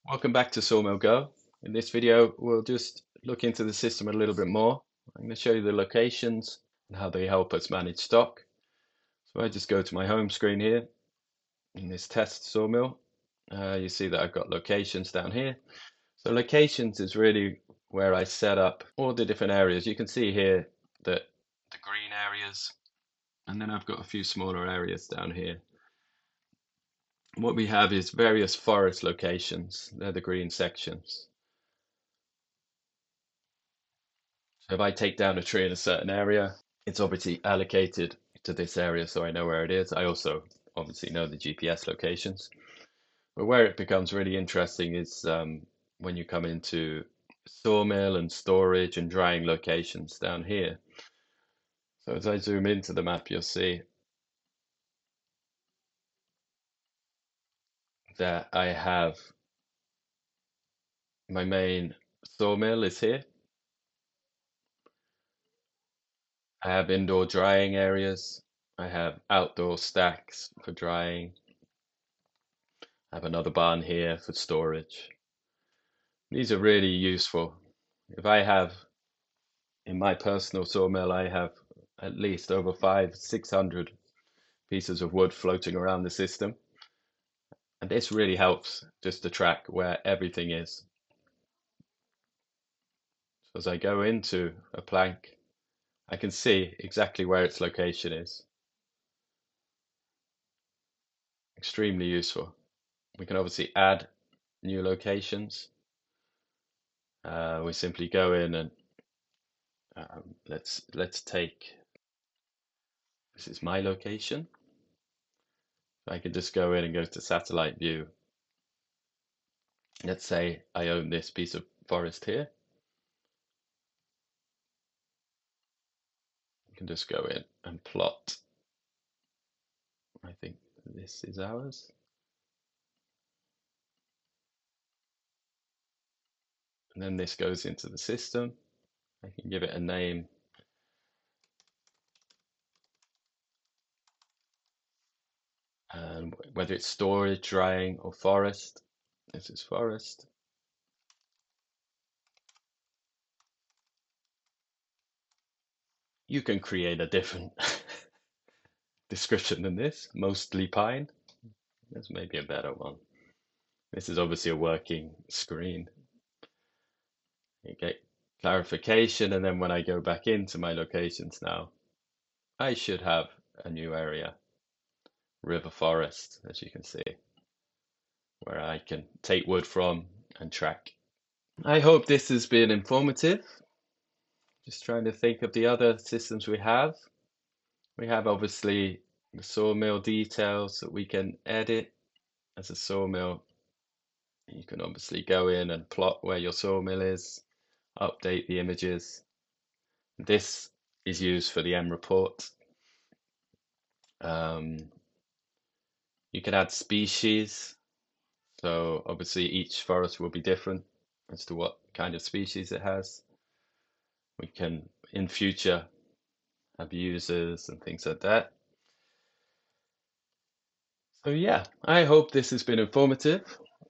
Welcome back to SawmillGo. In this video, we'll just look into the system a little bit more. I'm going to show you the locations and how they help us manage stock. So I just go to my home screen here in this test sawmill. You see that I've got locations down here. So locations is really where I set up all the different areas. You can see here that the green areas, and then I've got a few smaller areas down here. What we have is various forest locations. They're the green sections. So if I take down a tree in a certain area, it's obviously allocated to this area so I know where it is. I also obviously know the GPS locations. But where it becomes really interesting is when you come into sawmill and storage and drying locations down here. So as I zoom into the map, you'll see that I have my main sawmill is here. I have indoor drying areas. I have outdoor stacks for drying. I have another barn here for storage. These are really useful. If I have, in my personal sawmill, I have at least over 600 pieces of wood floating around the system. And this really helps just to track where everything is. So as I go into a plank, I can see exactly where its location is. Extremely useful. We can obviously add new locations. We simply go in and let's take, this is my location. I can just go in and go to satellite view. Let's say I own this piece of forest here. You can just go in and plot. I think this is ours. And then this goes into the system. I can give it a name. And whether it's storage, drying, or forest. This is forest. You can create a different description than this. Mostly pine. There's maybe a better one. This is obviously a working screen. You get clarification, and then when I go back into my locations now, I should have a new area, river forest, as you can see, where I can take wood from and track. I hope this has been informative. Just trying to think of the other systems we have. We have obviously the sawmill details that we can edit as a sawmill. You can obviously go in and plot where your sawmill is, update the images. This is used for the M report. You can add species. So obviously each forest will be different as to what kind of species it has. We can, in future, have users and things like that. So yeah, I hope this has been informative.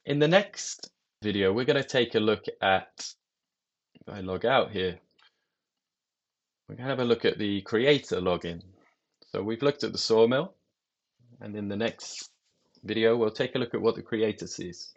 In the next video, we're going to take a look at, if I log out here, we're going to have a look at the creator login. So we've looked at the sawmill, and in the next video, we'll take a look at what the creator sees.